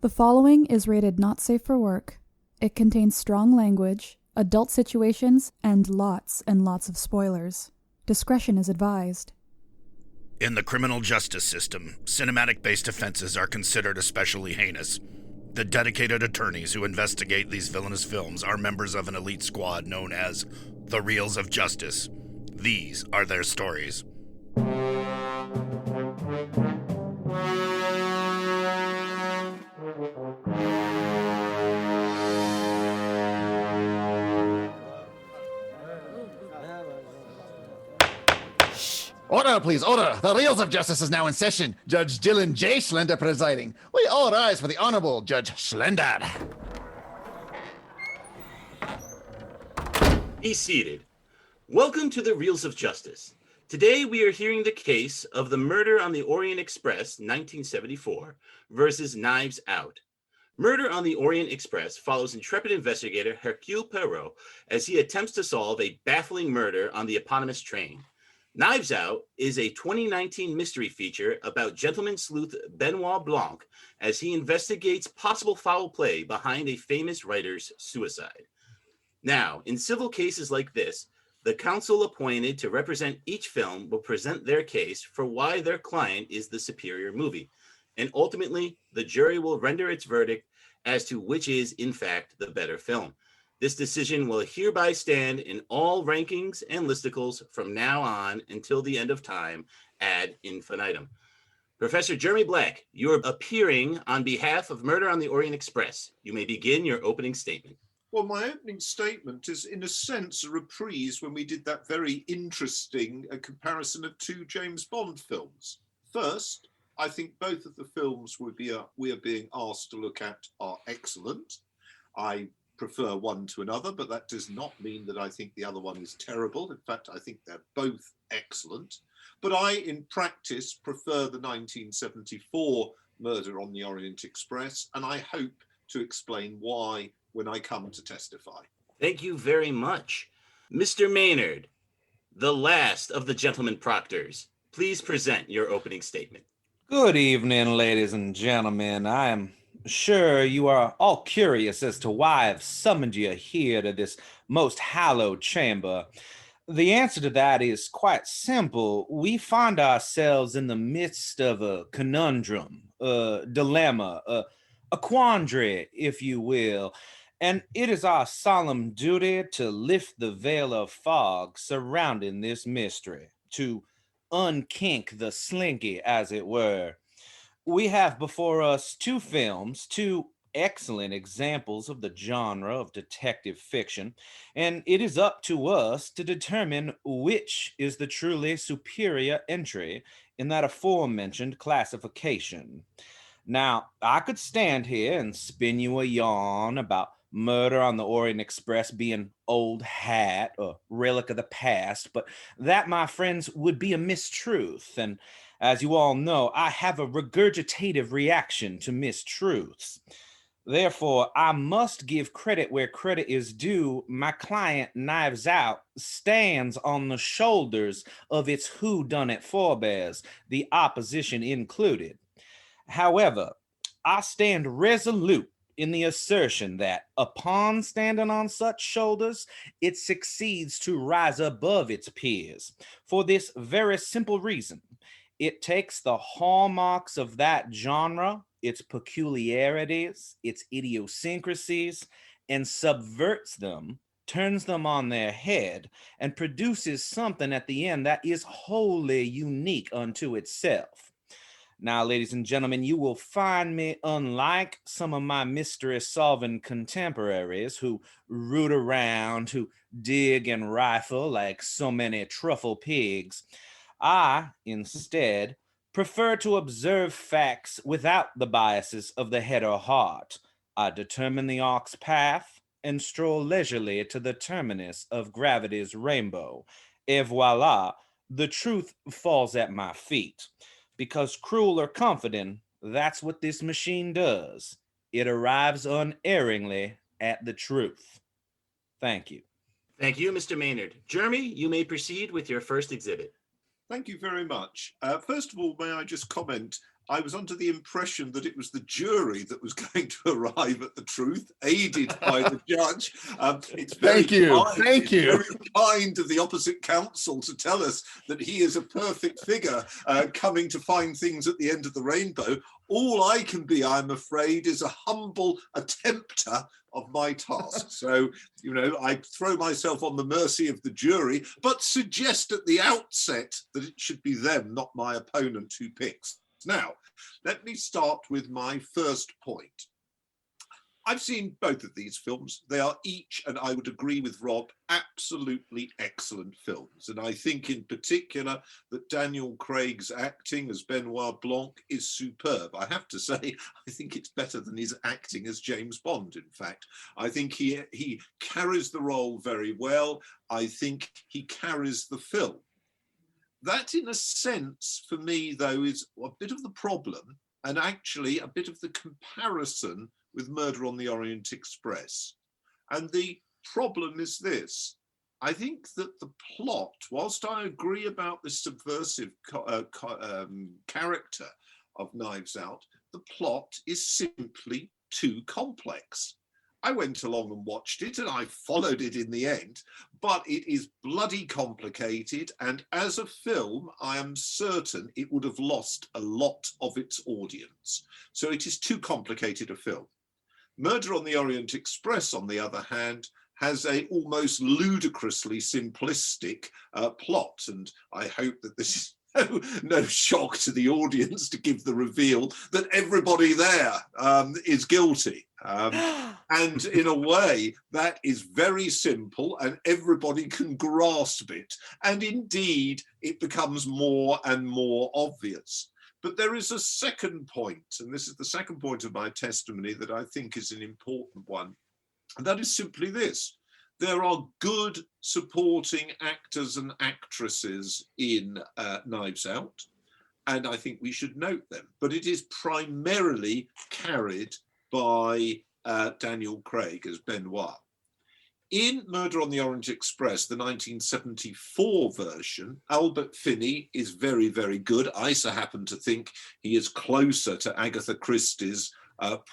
The following is rated not safe for work. It contains strong language, adult situations, and lots of spoilers. Discretion is advised. In the criminal justice system, cinematic-based offenses are considered especially heinous. The dedicated attorneys who investigate these villainous films are members of an elite squad known as the Reels of Justice. These are their stories. Order, please, order. The Reels of Justice is now in session. Judge Dylan J. Schlender presiding. We all rise for the Honorable Judge Schlender. Be seated. Welcome to the Reels of Justice. Today we are hearing the case of the murder on the Orient Express, 1974, versus Knives Out. Murder on the Orient Express follows intrepid investigator Hercule Poirot as he attempts to solve a baffling murder on the eponymous train. Knives Out is a 2019 mystery feature about gentleman sleuth Benoit Blanc as he investigates possible foul play behind a famous writer's suicide. Now, in civil cases like this, the counsel appointed to represent each film will present their case for why their client is the superior movie, and ultimately, the jury will render its verdict as to which is, in fact, the better film. This decision will hereby stand in all rankings and listicles from now on until the end of time ad infinitum. Professor Jeremy Black, you are appearing on behalf of Murder on the Orient Express. You may begin your opening statement. Well, my opening statement is, in a sense, a reprise when we did that very interesting comparison of two James Bond films. First, I think both of the films we are being asked to look at are excellent. I prefer one to another, but that does not mean that I think the other one is terrible. In fact, I think they're both excellent. But I, in practice, prefer the 1974 Murder on the Orient Express, and I hope to explain why when I come to testify. Thank you very much. Mr. Maynard, the last of the gentlemen proctors, please present your opening statement. Good evening, ladies and gentlemen. I am sure you are all curious as to why I've summoned you here to this most hallowed chamber. The answer to that is quite simple. We find ourselves in the midst of a conundrum, a dilemma, a quandary, if you will, and it is our solemn duty to lift the veil of fog surrounding this mystery, to unkink the slinky, as it were. We have before us two films, two excellent examples of the genre of detective fiction, and it is up to us to determine which is the truly superior entry in that aforementioned classification. Now, I could stand here and spin you a yarn about Murder on the Orient Express being old hat or relic of the past, but that, my friends, would be a mistruth, and as you all know, I have a regurgitative reaction to mistruths. Therefore, I must give credit where credit is due. My client, Knives Out, stands on the shoulders of its whodunit forebears, the opposition included. However, I stand resolute in the assertion that upon standing on such shoulders, it succeeds to rise above its peers. For this very simple reason, it takes the hallmarks of that genre, its peculiarities, its idiosyncrasies, and subverts them, turns them on their head, and produces something at the end that is wholly unique unto itself. Now, ladies and gentlemen, you will find me unlike some of my mystery-solving contemporaries who root around, who dig and rifle like so many truffle pigs. I, instead, prefer to observe facts without the biases of the head or heart. I determine the arc's path and stroll leisurely to the terminus of gravity's rainbow. Et voila, the truth falls at my feet. Because cruel or comforting, that's what this machine does. It arrives unerringly at the truth. Thank you. Thank you, Mr. Maynard. Jeremy, you may proceed with your first exhibit. Thank you very much. First of all, may I just comment, I was under the impression that it was the jury that was going to arrive at the truth, aided by the judge. It's very Thank you. kind, Thank you. Very kind of the opposite counsel to tell us that he is a perfect figure coming to find things at the end of the rainbow. All I can be, I'm afraid, is a humble attempter of my task. So, you know, I throw myself on the mercy of the jury, but suggest at the outset that it should be them, not my opponent, who picks. Now, let me start with my first point. I've seen both of these films. They are each, and I would agree with Rob, absolutely excellent films. And I think in particular that Daniel Craig's acting as Benoit Blanc is superb. I have to say, I think it's better than his acting as James Bond, in fact. I think he carries the role very well. I think he carries the film. That, in a sense, for me, though, is a bit of the problem, and actually a bit of the comparison with Murder on the Orient Express. And the problem is this. I think that the plot, whilst I agree about the subversive character of Knives Out, the plot is simply too complex. I went along and watched it and I followed it in the end, but it is bloody complicated. And as a film, I am certain it would have lost a lot of its audience. So it is too complicated a film. Murder on the Orient Express, on the other hand, has a almost ludicrously simplistic plot. And I hope that this is no shock to the audience to give the reveal that everybody there is guilty. And in a way, that is very simple and everybody can grasp it. And indeed, it becomes more and more obvious. But there is a second point, and this is the second point of my testimony that I think is an important one. And that is simply this. There are good supporting actors and actresses in Knives Out, and I think we should note them. But it is primarily carried by Daniel Craig as Benoit. In Murder on the Orient Express, the 1974 version, Albert Finney is very, very good. I so happen to think he is closer to Agatha Christie's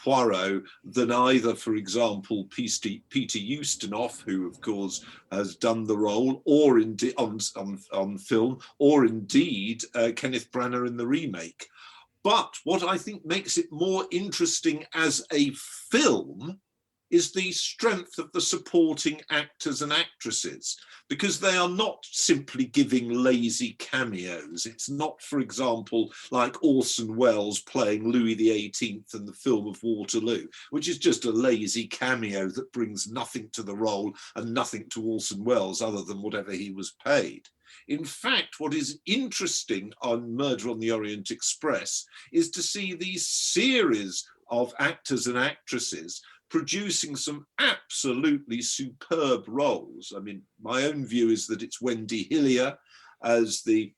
Poirot than either, for example, Peter Ustinov, who of course has done the role, or indeed on film, or indeed Kenneth Branagh in the remake. But what I think makes it more interesting as a film is the strength of the supporting actors and actresses, because they are not simply giving lazy cameos. It's not, for example, like Orson Welles playing Louis XVIII in the film of Waterloo, which is just a lazy cameo that brings nothing to the role and nothing to Orson Welles other than whatever he was paid. In fact, what is interesting on Murder on the Orient Express is to see these series of actors and actresses producing some absolutely superb roles. I mean, my own view is that it's Wendy Hillier as the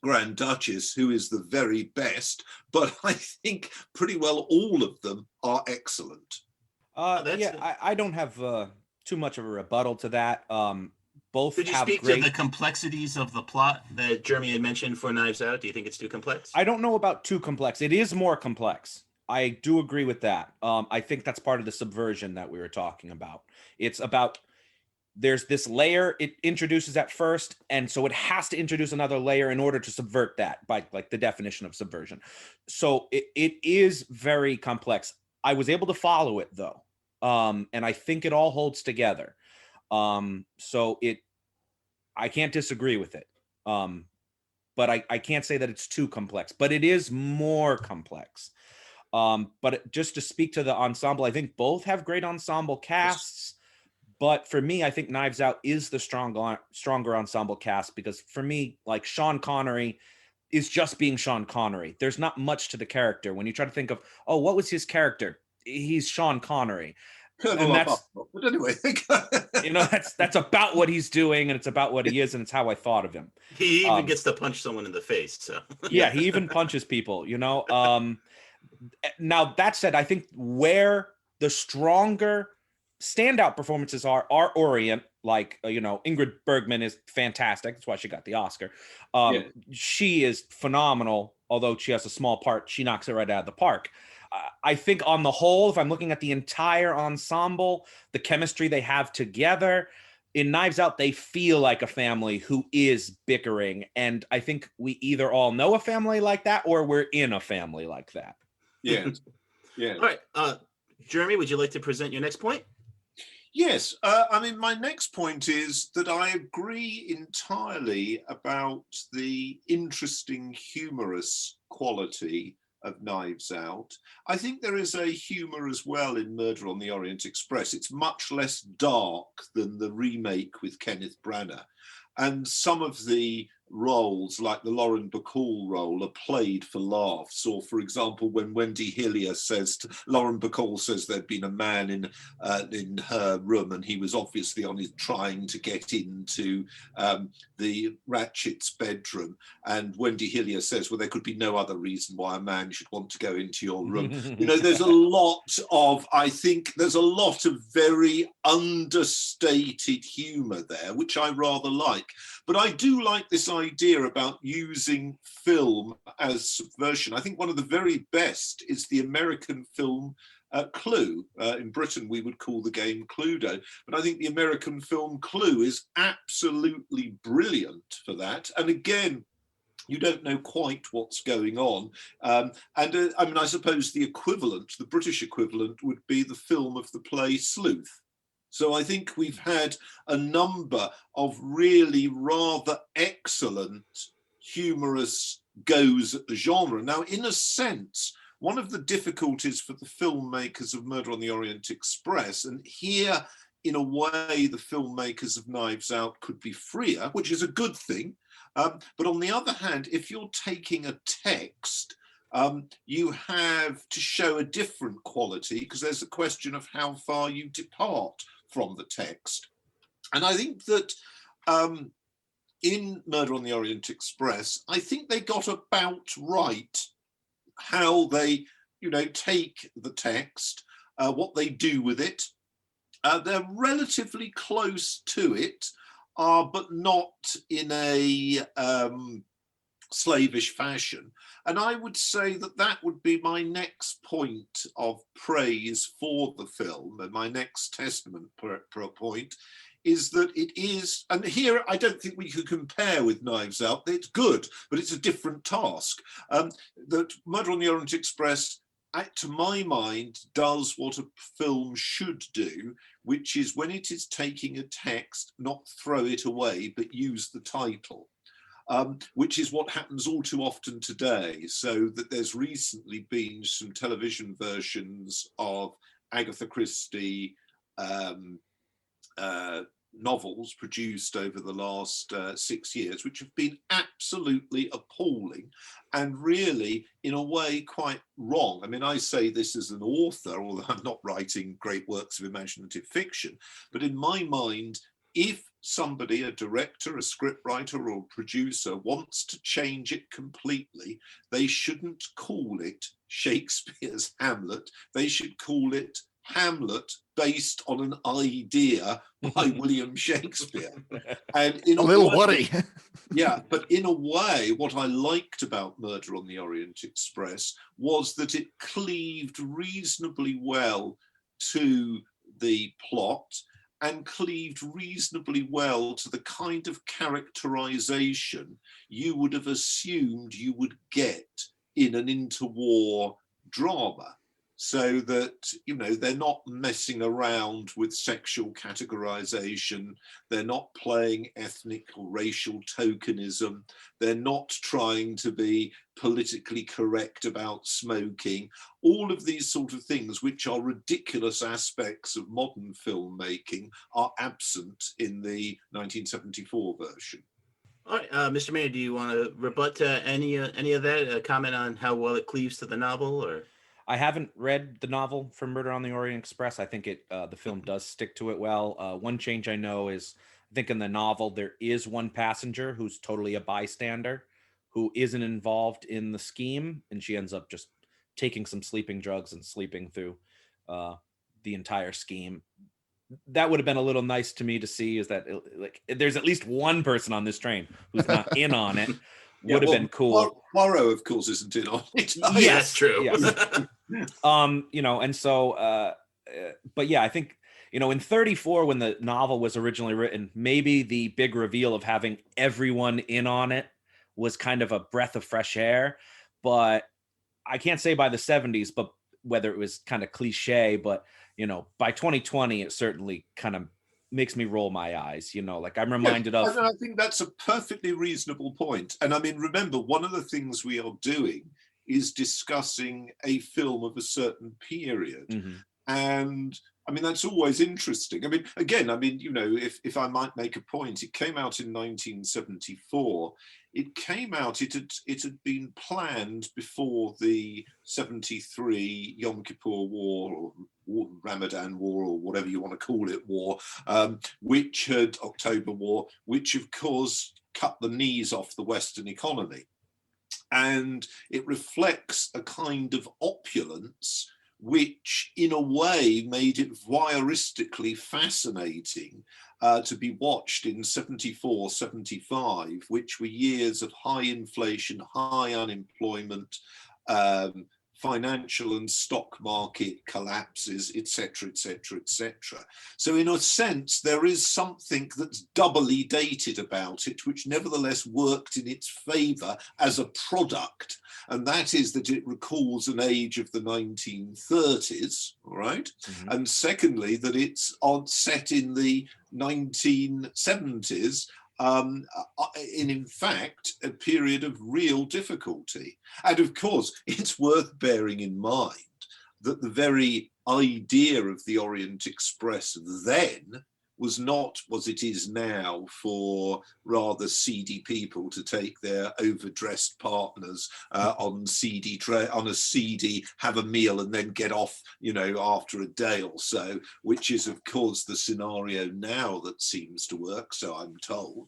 Grand Duchess who is the very best, but I think pretty well all of them are excellent. I don't have too much of a rebuttal to that. Both Could you have speak great... to the complexities of the plot that Jeremy had mentioned for Knives Out? Do you think it's too complex? I don't know about too complex. It is more complex. I do agree with that. I think that's part of the subversion that we were talking about. It's about, there's this layer it introduces at first, and so it has to introduce another layer in order to subvert that by like the definition of subversion. So it is very complex. I was able to follow it though. And I think it all holds together. So I can't disagree with it. But I can't say that it's too complex, but it is more complex. But just to speak to the ensemble, I think both have great ensemble casts. But for me, I think Knives Out is the stronger ensemble cast, because for me, like, Sean Connery is just being Sean Connery. There's not much to the character. When you try to think of, oh, what was his character? He's Sean Connery. And that's, but anyway, you know, that's about what he's doing, and it's about what he is, and it's how I thought of him. He even gets to punch someone in the face. So yeah, he even punches people, you know. Now, that said, I think where the stronger standout performances are Orient. Like, you know, Ingrid Bergman is fantastic. That's why she got the Oscar. She is phenomenal. although she has a small part, she knocks it right out of the park. I think on the whole, if I'm looking at the entire ensemble, the chemistry they have together, in Knives Out, they feel like a family who is bickering. And I think we either all know a family like that or we're in a family like that. Yes. Yeah. All right. Jeremy, would you like to present your next point? Yes, my next point is that I agree entirely about the interesting, humorous quality of Knives Out. I think there is a humour as well in Murder on the Orient Express. It's much less dark than the remake with Kenneth Branagh. And some of the roles, like the Lauren Bacall role, are played for laughs. Or, for example, when Wendy Hillier says, Lauren Bacall says there'd been a man in her room, and he was obviously trying to get into the Ratchet's bedroom. And Wendy Hillier says, well, there could be no other reason why a man should want to go into your room. There's a lot of, I think, there's a lot of very understated humour there, which I rather like. But I do like this idea about using film as subversion. I think one of the very best is the American film Clue. In Britain, we would call the game Cluedo. But I think the American film Clue is absolutely brilliant for that. And again, you don't know quite what's going on. I suppose the equivalent, the British equivalent, would be the film of the play Sleuth. So I think we've had a number of really rather excellent, humorous goes at the genre. Now, in a sense, one of the difficulties for the filmmakers of Murder on the Orient Express, and here, in a way, the filmmakers of Knives Out could be freer, which is a good thing. But on the other hand, if you're taking a text, you have to show a different quality, because there's a question of how far you depart from the text. And I think that in Murder on the Orient Express, I think they got about right how they, take the text, what they do with it. They're relatively close to it, but not in a slavish fashion. And I would say that that would be my next point of praise for the film, and my next testament point is that it is, and here I don't think we could compare with Knives Out. It's good, but it's a different task. That Murder on the Orient Express, to my mind, does what a film should do, which is when it is taking a text, not throw it away, but use the title. Which is what happens all too often today. So that there's recently been some television versions of Agatha Christie novels produced over the last 6 years, which have been absolutely appalling and really, in a way, quite wrong. I mean, I say this as an author, although I'm not writing great works of imaginative fiction, but in my mind, if somebody, a director, a scriptwriter, or a producer wants to change it completely, they shouldn't call it Shakespeare's Hamlet. They should call it Hamlet based on an idea by William Shakespeare. And in a little worry. Yeah, but in a way, what I liked about Murder on the Orient Express was that it cleaved reasonably well to the plot and cleaved reasonably well to the kind of characterization you would have assumed you would get in an interwar drama. So that, they're not messing around with sexual categorization. They're not playing ethnic or racial tokenism. They're not trying to be politically correct about smoking. All of these sort of things, which are ridiculous aspects of modern filmmaking, are absent in the 1974 version. All right, Mr. Maynard, do you want to rebut any of that? Comment on how well it cleaves to the novel, or? I haven't read the novel from Murder on the Orient Express. I think the film does stick to it well. One change I know is, I think in the novel, there is one passenger who's totally a bystander, who isn't involved in the scheme, and she ends up just taking some sleeping drugs and sleeping through the entire scheme. That would have been a little nice to me to see, is that there's at least one person on this train who's not in on it. would have been cool. Poirot, of course, isn't in on it. Yes, true. Yes. You know, and so, but yeah, I think, you know, in 34, when the novel was originally written, maybe the big reveal of having everyone in on it was kind of a breath of fresh air. But I can't say by the 70s, but whether it was kind of cliche, but, you know, by 2020, it certainly kind of makes me roll my eyes, you know, like I'm reminded of. And I think that's a perfectly reasonable point. And I mean, remember, one of the things we are doing is discussing a film of a certain period. Mm-hmm. And I mean, that's always interesting. I mean, again, I mean, you know, if I might make a point, it came out in 1974. It came out, it had been planned before the 73 Yom Kippur War, or Ramadan War, or whatever you want to call it, war, which had, October War, which of course cut the knees off the Western economy. And it reflects a kind of opulence which in a way made it voyeuristically fascinating to be watched in 74, 75, which were years of high inflation, high unemployment, financial and stock market collapses, etc., etc., etc. So in a sense, there is something that's doubly dated about it, which nevertheless worked in its favor as a product. And that is that it recalls an age of the 1930s, all right? Mm-hmm. And secondly, that it's set in the 1970s, in fact, a period of real difficulty. And of course, it's worth bearing in mind that the very idea of the Orient Express then was not as it is now for rather seedy people to take their overdressed partners on a seedy, have a meal and then get off, you know, after a day or so, which is of course the scenario now that seems to work, so I'm told.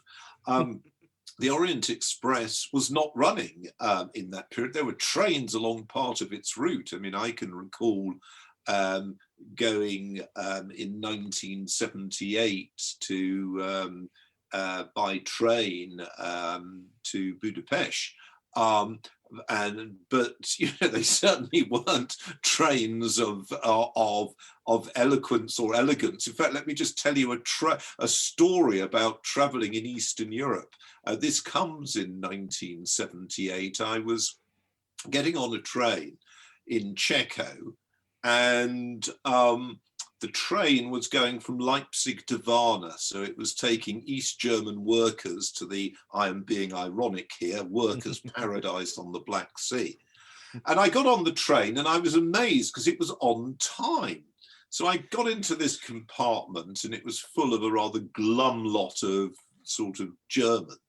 The Orient Express was not running in that period. There were trains along part of its route. I mean, I can recall going in 1978 to by train to Budapest. But you know, they certainly weren't trains of eloquence or elegance. In fact, let me just tell you a story about traveling in Eastern Europe. This comes in 1978. I was getting on a train in Czechia, and the train was going from Leipzig to Varna. So it was taking East German workers to the, I am being ironic here, workers' paradise on the Black Sea. And I got on the train and I was amazed because it was on time. So I got into this compartment and it was full of a rather glum lot of sort of Germans.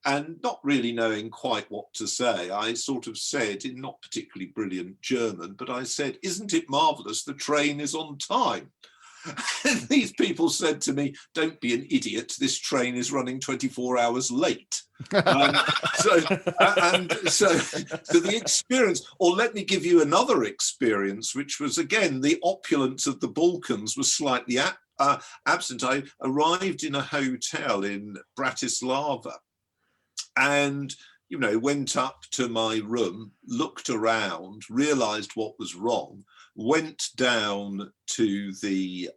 And not really knowing quite what to say, I sort of said, in not particularly brilliant German, but I said, "Isn't it marvelous? The train is on time." And these people said to me, "Don't be an idiot. This train is running 24 hours late." So the experience, or let me give you another experience, which was, again, the opulence of the Balkans was slightly absent. I arrived in a hotel in Bratislava. And, you know, went up to my room, looked around, realized what was wrong, went down to the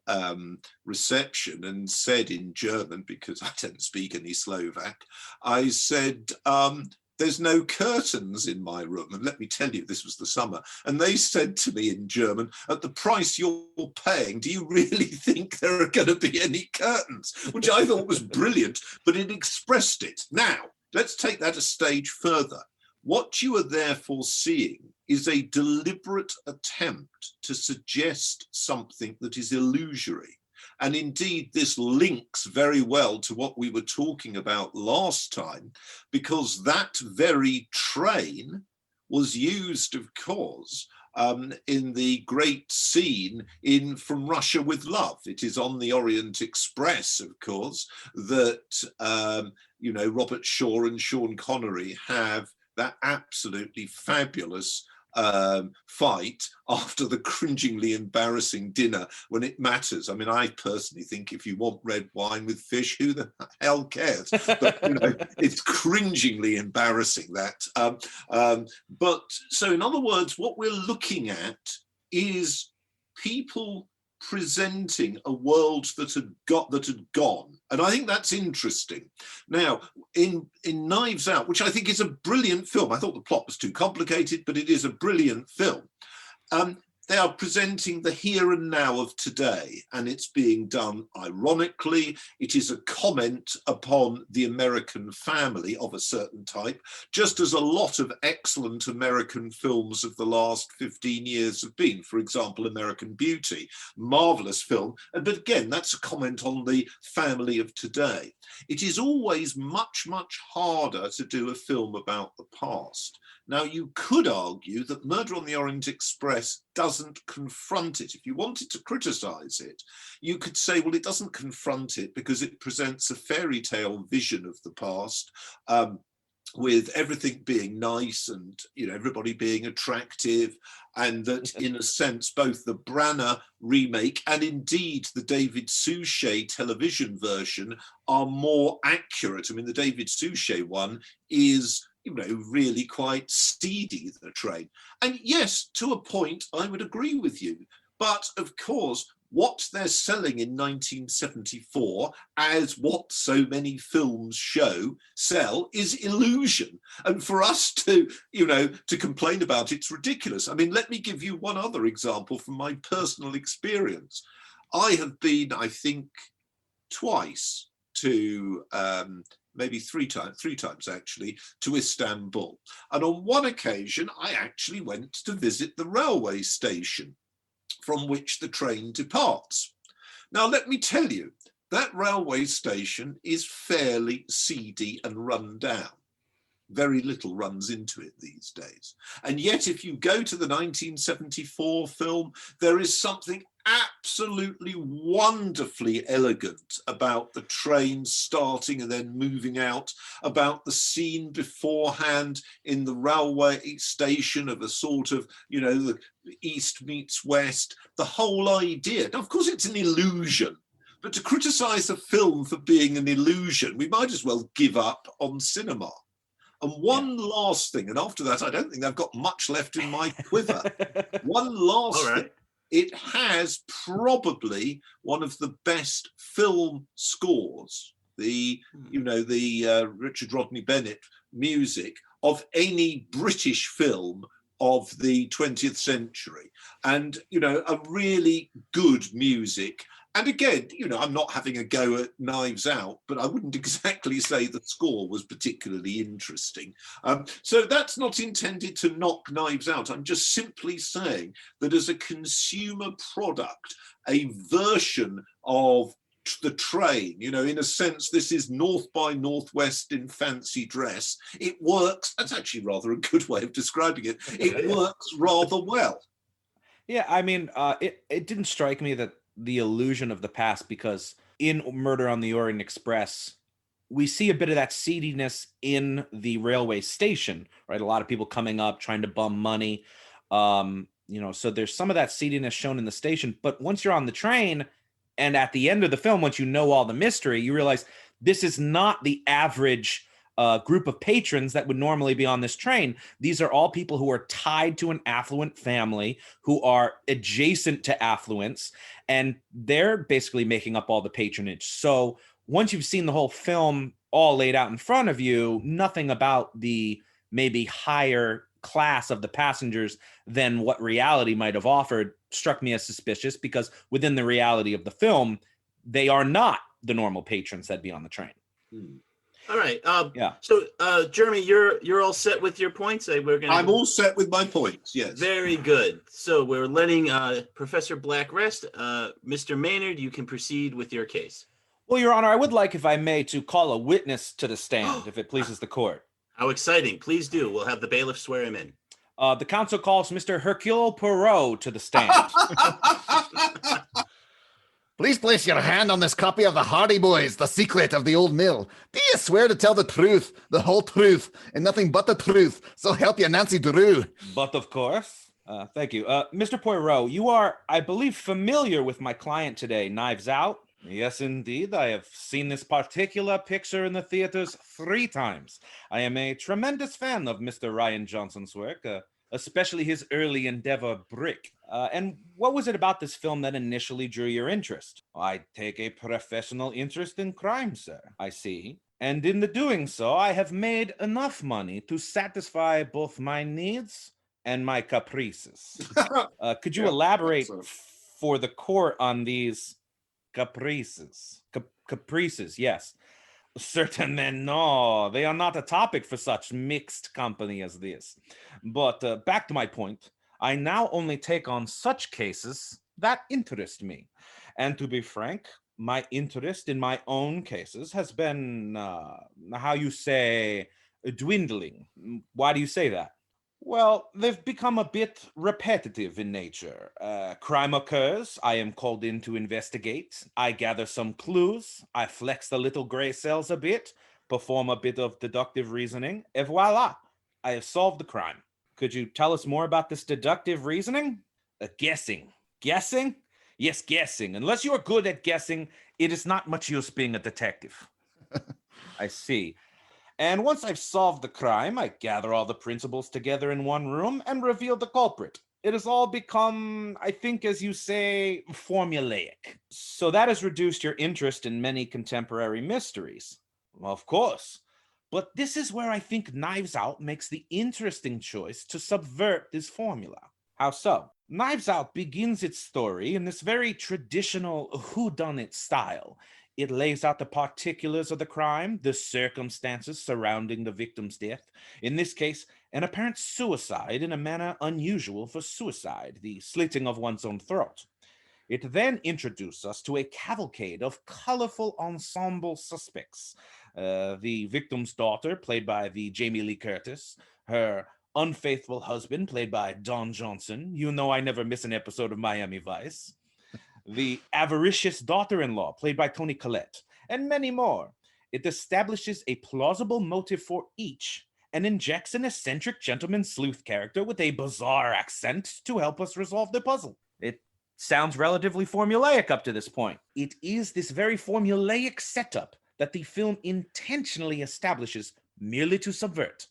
reception and said in German, because I don't speak any Slovak, I said, "There's no curtains in my room." And let me tell you, this was the summer. And they said to me in German, "At the price you're paying, do you really think there are going to be any curtains?" Which I thought was brilliant, but it expressed it. Now, let's take that a stage further. What you are therefore seeing is a deliberate attempt to suggest something that is illusory. And indeed, this links very well to what we were talking about last time, because that very train was used, of course, in the great scene in From Russia with Love. It is on the Orient Express, of course, that you know, Robert Shaw and Sean Connery have that absolutely fabulous fight after the cringingly embarrassing dinner when it matters. I mean, I personally think if you want red wine with fish, who the hell cares? But, it's cringingly embarrassing, that. But so in other words, what we're looking at is people presenting a world that had gone, and I think that's interesting. Now, in Knives Out, which I think is a brilliant film, I thought the plot was too complicated, but it is a brilliant film. They are presenting the here and now of today, and it's being done ironically. It is a comment upon the American family of a certain type, just as a lot of excellent American films of the last 15 years have been. For example, American Beauty, marvelous film. But again, that's a comment on the family of today. It is always much, much harder to do a film about the past. Now, you could argue that Murder on the Orient Express doesn't confront it. If you wanted to criticize it, you could say, well, it doesn't confront it because it presents a fairy tale vision of the past, with everything being nice and everybody being attractive, and that in a sense both the Branagh remake and indeed the David Suchet television version are more accurate. I mean, the David Suchet one is really quite seedy, the train. And yes, to a point, I would agree with you. But of course, what they're selling in 1974, as what so many films sell, is illusion. And for us to complain about it's ridiculous. I mean, let me give you one other example from my personal experience. I have been, I think, twice to maybe three times actually, to Istanbul. And on one occasion, I actually went to visit the railway station from which the train departs. Now, let me tell you, that railway station is fairly seedy and run down. Very little runs into it these days. And yet, if you go to the 1974 film, there is something absolutely wonderfully elegant about the train starting and then moving out, about the scene beforehand in the railway station of a sort of, the East meets West, the whole idea. Now, of course, it's an illusion, but to criticize a film for being an illusion, we might as well give up on cinema. And one last thing, and after that, I don't think I've got much left in my quiver. One last thing. It has probably one of the best film scores, the Richard Rodney Bennett music of any British film of the 20th century. And, a really good music. And again, I'm not having a go at Knives Out, but I wouldn't exactly say the score was particularly interesting. So that's not intended to knock Knives Out. I'm just simply saying that as a consumer product, a version of the train, in a sense, this is North by Northwest in fancy dress. It works. That's actually rather a good way of describing it. It works rather well. Yeah, I mean, it didn't strike me that the illusion of the past, because in Murder on the Orient Express, we see a bit of that seediness in the railway station, right? A lot of people coming up, trying to bum money. So there's some of that seediness shown in the station. But once you're on the train, and at the end of the film, once you know all the mystery, you realize this is not the average group of patrons that would normally be on this train. These are all people who are tied to an affluent family, who are adjacent to affluence, and they're basically making up all the patronage. So once you've seen the whole film all laid out in front of you, nothing about the maybe higher class of the passengers than what reality might have offered struck me as suspicious, because within the reality of the film, they are not the normal patrons that'd be on the train. All right. So, Jeremy, you're all set with your points. I'm all set with my points. Yes. Very good. So we're letting Professor Black rest. Mr. Maynard, you can proceed with your case. Well, Your Honor, I would like, if I may, to call a witness to the stand, if it pleases the court. How exciting! Please do. We'll have the bailiff swear him in. The counsel calls Mr. Hercule Poirot to the stand. Please place your hand on this copy of the Hardy Boys, The Secret of the Old Mill. Do you swear to tell the truth, the whole truth, and nothing but the truth, so help you Nancy Drew? But of course. Thank you. Mr. Poirot, you are, I believe, familiar with my client today, Knives Out? Yes, indeed. I have seen this particular picture in the theaters 3 times. I am a tremendous fan of Mr. Rian Johnson's work, especially his early endeavor, Brick. And what was it about this film that initially drew your interest? I take a professional interest in crime, sir. I see. And in the doing so, I have made enough money to satisfy both my needs and my caprices. Could you elaborate for the court on these caprices? Caprices, yes. Certainly no, they are not a topic for such mixed company as this. But back to my point, I now only take on such cases that interest me. And to be frank, my interest in my own cases has been, how you say, dwindling. Why do you say that? Well, they've become a bit repetitive in nature. Crime occurs, I am called in to investigate, I gather some clues, I flex the little gray cells a bit, perform a bit of deductive reasoning, et voila, I have solved the crime. Could you tell us more about this deductive reasoning? Guessing. Guessing? Yes, guessing. Unless you are good at guessing, it is not much use being a detective. I see. And once I've solved the crime, I gather all the principals together in one room and reveal the culprit. It has all become, I think, as you say, formulaic. So that has reduced your interest in many contemporary mysteries. Of course. But this is where I think Knives Out makes the interesting choice to subvert this formula. How so? Knives Out begins its story in this very traditional whodunit style. It lays out the particulars of the crime, the circumstances surrounding the victim's death. In this case, an apparent suicide in a manner unusual for suicide, the slitting of one's own throat. It then introduces us to a cavalcade of colorful ensemble suspects. The victim's daughter, played by the Jamie Lee Curtis, her unfaithful husband, played by Don Johnson. You know I never miss an episode of Miami Vice. The avaricious daughter-in-law, played by Toni Collette, and many more. It establishes a plausible motive for each and injects an eccentric gentleman sleuth character with a bizarre accent to help us resolve the puzzle. It sounds relatively formulaic up to this point. It is this very formulaic setup that the film intentionally establishes merely to subvert,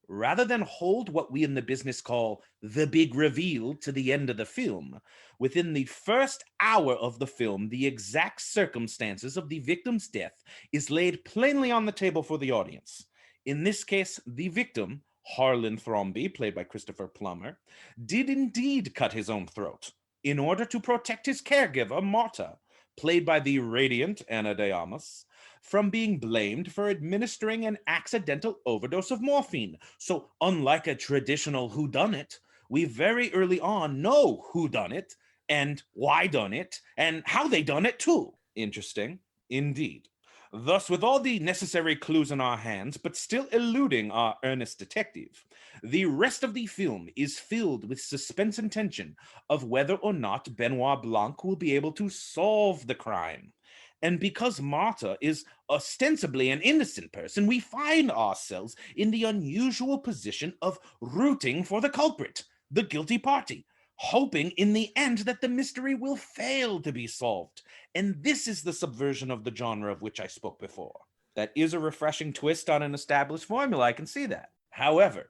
rather than hold what we in the business call the big reveal to the end of the film. Within the first hour of the film, the exact circumstances of the victim's death is laid plainly on the table for the audience. In this case, the victim, Harlan Thrombey, played by Christopher Plummer, did indeed cut his own throat in order to protect his caregiver, Marta, played by the radiant Ana de Armas, from being blamed for administering an accidental overdose of morphine. So unlike a traditional whodunit, we very early on know who done it, and why done it, and how they done it too. Interesting, indeed. Thus, with all the necessary clues in our hands, but still eluding our earnest detective, the rest of the film is filled with suspense and tension of whether or not Benoit Blanc will be able to solve the crime. And because Marta is ostensibly an innocent person, we find ourselves in the unusual position of rooting for the culprit, the guilty party, hoping in the end that the mystery will fail to be solved. And this is the subversion of the genre of which I spoke before. That is a refreshing twist on an established formula, I can see that. However,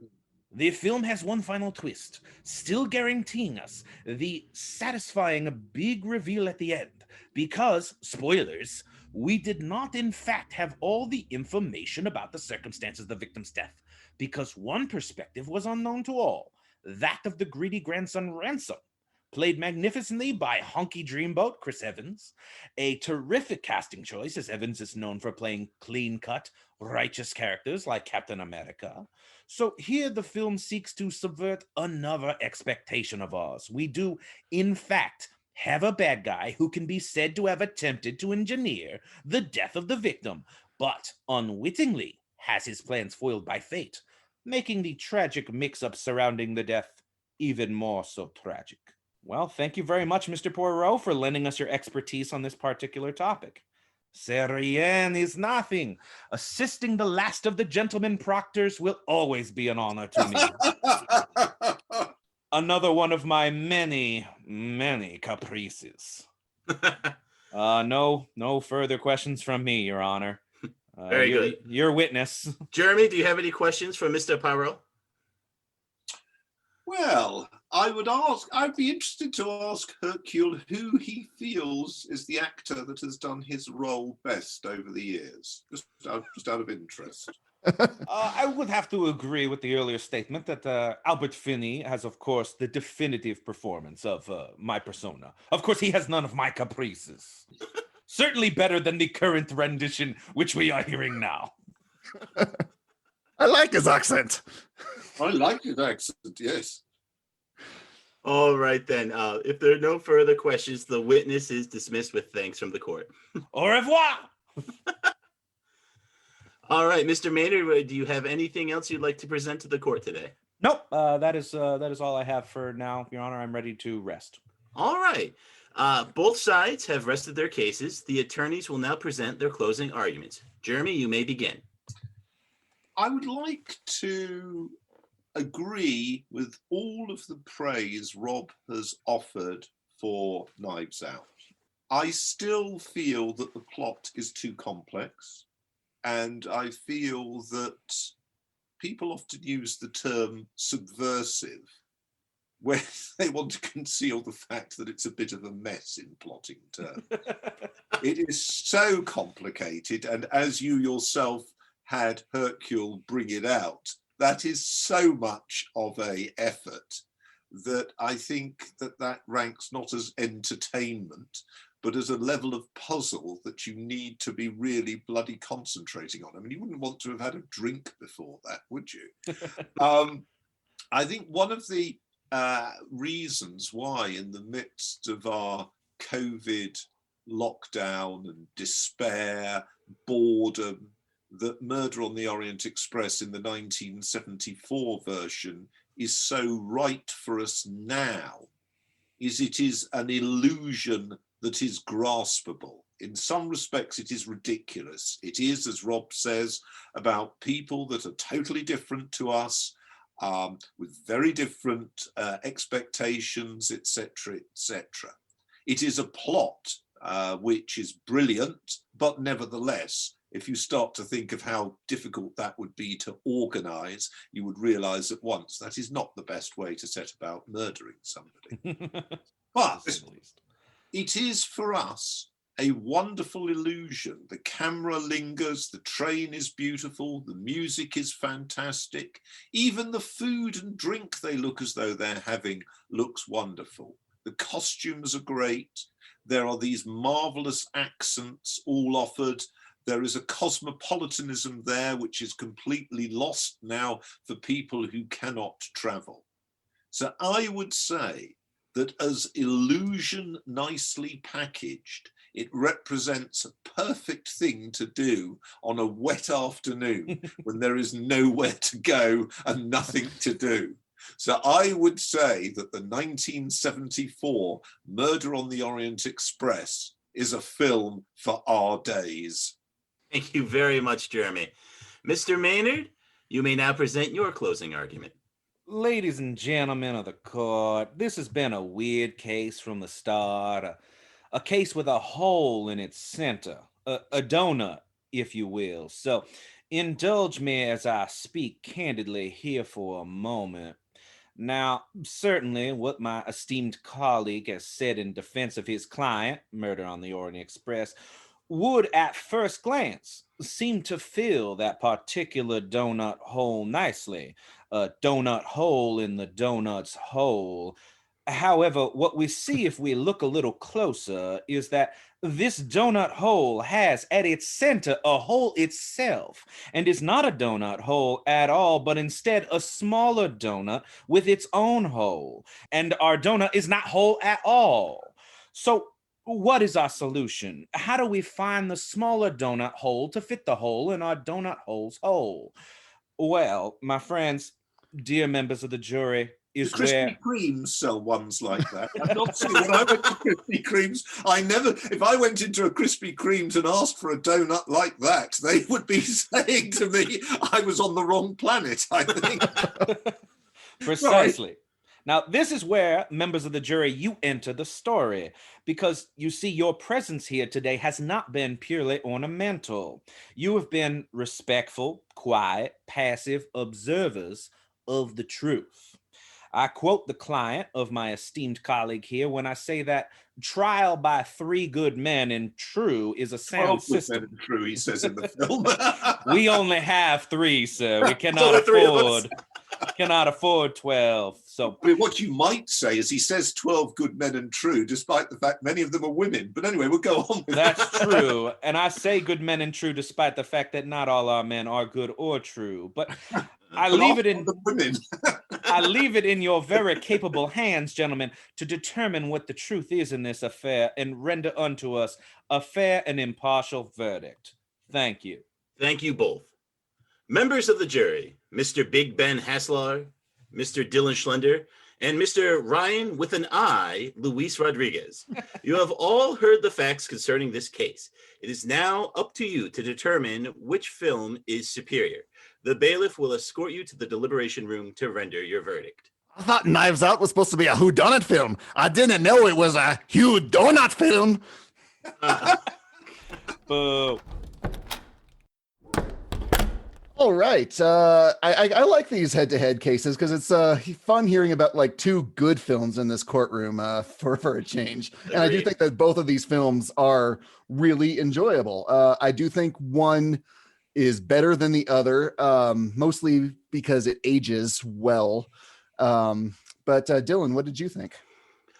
the film has one final twist, still guaranteeing us the satisfying big reveal at the end, because, spoilers, we did not in fact have all the information about the circumstances of the victim's death, because one perspective was unknown to all, that of the greedy grandson Ransom, played magnificently by honky dreamboat Chris Evans, a terrific casting choice, as Evans is known for playing clean-cut, righteous characters like Captain America. So here the film seeks to subvert another expectation of ours. We do, in fact, have a bad guy who can be said to have attempted to engineer the death of the victim, but unwittingly has his plans foiled by fate, making the tragic mix-up surrounding the death even more so tragic. Well, thank you very much, Mr. Poirot, for lending us your expertise on this particular topic. C'est rien is nothing. Assisting the last of the gentlemen proctors will always be an honor to me. Another one of my many, many caprices. No further questions from me, Your Honor. Very good. Your witness. Jeremy, do you have any questions for Mr. Poirot? Well, I'd be interested to ask Hercule who he feels is the actor that has done his role best over the years, just out of interest. I would have to agree with the earlier statement that Albert Finney has, of course, the definitive performance of my persona. Of course, he has none of my caprices. Certainly better than the current rendition, which we are hearing now. I like his accent. I like his accent, yes. All right, then. If there are no further questions, the witness is dismissed with thanks from the court. Au revoir! All right, Mr. Maynard, do you have anything else you'd like to present to the court today? Nope, that is all I have for now, Your Honor. I'm ready to rest. All right. Both sides have rested their cases. The attorneys will now present their closing arguments. Jeremy, you may begin. I would like to agree with all of the praise Rob has offered for Knives Out. I still feel that the plot is too complex, and I feel that people often use the term subversive when they want to conceal the fact that it's a bit of a mess in plotting terms. It is so complicated, and as you yourself had Hercule bring it out, that is so much of a effort that I think that ranks not as entertainment, but as a level of puzzle that you need to be really bloody concentrating on. I mean, you wouldn't want to have had a drink before that, would you? I think one of the reasons why, in the midst of our COVID lockdown and despair, boredom, that Murder on the Orient Express in the 1974 version is so right for us now is it is an illusion that is graspable. In some respects, it is ridiculous. It is, as Rob says, about people that are totally different to us, with very different expectations, etc., etc. It is a plot which is brilliant, but nevertheless, if you start to think of how difficult that would be to organize, you would realize at once that is not the best way to set about murdering somebody. But it is for us a wonderful illusion. The camera lingers, the train is beautiful, the music is fantastic. Even the food and drink they look as though they're having looks wonderful. The costumes are great. There are these marvelous accents all offered. There is a cosmopolitanism there which is completely lost now for people who cannot travel. So I would say that as illusion nicely packaged, it represents a perfect thing to do on a wet afternoon when there is nowhere to go and nothing to do. So I would say that the 1974 Murder on the Orient Express is a film for our days. Thank you very much, Jeremy. Mr. Maynard, you may now present your closing argument. Ladies and gentlemen of the court, this has been a weird case from the start, a case with a hole in its center, a donut, if you will. So indulge me as I speak candidly here for a moment. Now, certainly what my esteemed colleague has said in defense of his client, Murder on the Orient Express, would at first glance seem to fill that particular donut hole nicely. A donut hole in the donut's hole. However, what we see if we look a little closer is that this donut hole has at its center a hole itself, and is not a donut hole at all, but instead a smaller donut with its own hole. And our donut is not whole at all. So what is our solution? How do we find the smaller donut hole to fit the hole in our donut hole's hole? Well, my friends, dear members of the jury, is the Krispy where Kremes sell ones like that. I'm not saying when I went to Krispy Kremes, if I went into a Krispy Kremes and asked for a donut like that, they would be saying to me I was on the wrong planet, I think. precisely. Now, this is where, members of the jury, you enter the story, because you see your presence here today has not been purely ornamental. You have been respectful, quiet, passive observers of the truth. I quote the client of my esteemed colleague here when I say that trial by 3 good men in true is a sound system. True, he says in the film. We only have 3, sir. We cannot afford 12. So I mean, what you might say is he says 12 good men and true, despite the fact many of them are women. But anyway, we'll go on with that's that. true. And I say good men and true, despite the fact that not all our men are good or true. But I leave it in the women. I leave it in your very capable hands, gentlemen, to determine what the truth is in this affair and render unto us a fair and impartial verdict. Thank you. Thank you both. Members of the jury, Mr. Big Ben Haslar, Mr. Dylan Schlender, and Mr. Ryan with an I, Luis Rodriguez. You have all heard the facts concerning this case. It is now up to you to determine which film is superior. The bailiff will escort you to the deliberation room to render your verdict. I thought Knives Out was supposed to be a whodunit film. I didn't know it was a Hugh Donut film. Boo. All right. I like these head-to-head cases because it's fun hearing about like 2 good films in this courtroom for a change. And I do think that both of these films are really enjoyable. I do think one is better than the other, mostly because it ages well. But Dylan, what did you think?